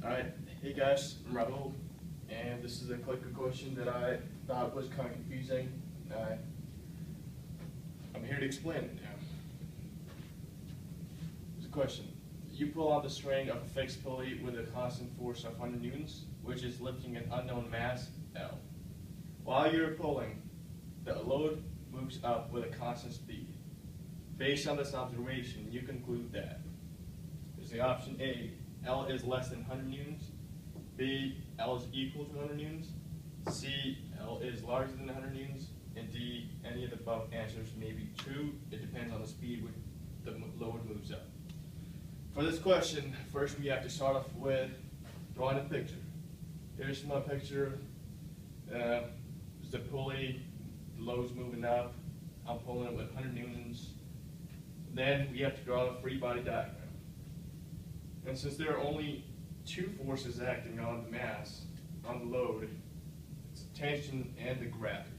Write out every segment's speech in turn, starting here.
Alright, hey guys, I'm Raul, and this is a clicker question that I thought was kind of confusing. I'm here to explain it now. There's a question. You pull on the string of a fixed pulley with a constant force of 100 newtons, which is lifting an unknown mass, L. While you're pulling, the load moves up with a constant speed. Based on this observation, you conclude that there's the option A, L is less than 100 newtons, B, L is equal to 100 newtons, C, L is larger than 100 newtons, and D, any of the above answers may be true. It depends on the speed with the load moves up. For this question, first we have to start off with drawing a picture. Here's my picture. There's the pulley, the load's moving up, I'm pulling it with 100 newtons. Then we have to draw a free body diagram. And since there are only two forces acting on the mass, on the load, it's the tension and the gravity.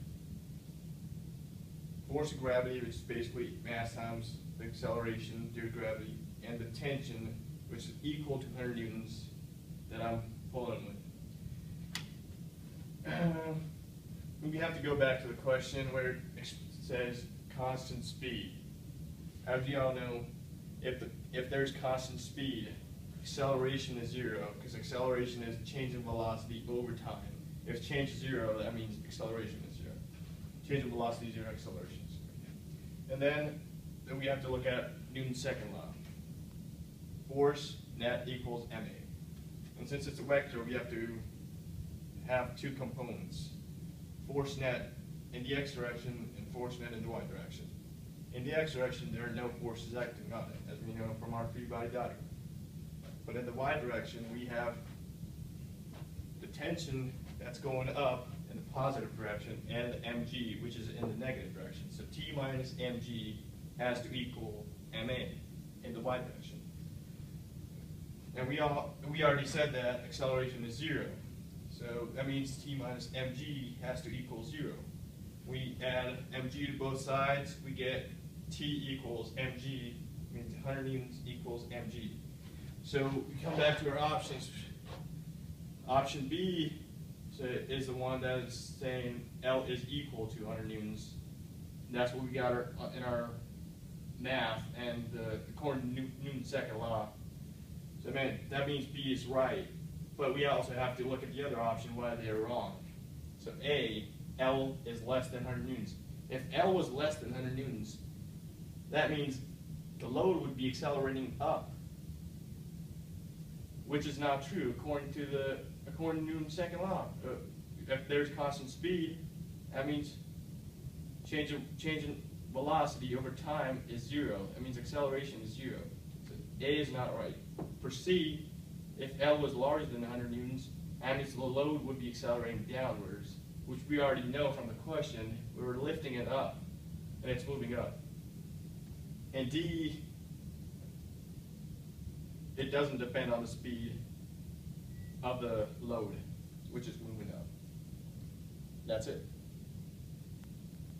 Force of gravity, which is basically mass times the acceleration due to gravity, and the tension, which is equal to 100 newtons that I'm pulling with. We have to go back to the question where it says constant speed. As you all know, if there's constant speed, acceleration is zero, because acceleration is change in velocity over time. If change is zero, that means acceleration is zero. Change in velocity is zero, acceleration is zero. And then we have to look at Newton's second law. Force net equals ma. And since it's a vector, we have to have two components. Force net in the x direction and force net in the y direction. In the x direction, there are no forces acting on it, as we know from our free body diagram. But in the y direction, we have the tension that's going up in the positive direction and the mg, which is in the negative direction. So T minus mg has to equal ma in the y direction. And we already said that acceleration is zero. So that means T minus mg has to equal zero. We add mg to both sides, we get T equals mg, means 100 newtons equals mg. So we come back to our options. Option B is the one that is saying L is equal to 100 newtons. And that's what we got in our math and according to Newton's second law. So that means B is right. But we also have to look at the other option, why they're wrong. So A, L is less than 100 newtons. If L was less than 100 newtons, that means the load would be accelerating up, which is not true according to Newton's second law. If there's constant speed, that means change in velocity over time is zero. That means acceleration is zero. So A is not right. For C, if L was larger than 100 newtons, that means the load would be accelerating downwards, which we already know from the question. We were lifting it up, and it's moving up. And D, it doesn't depend on the speed of the load, which is moving up. That's it.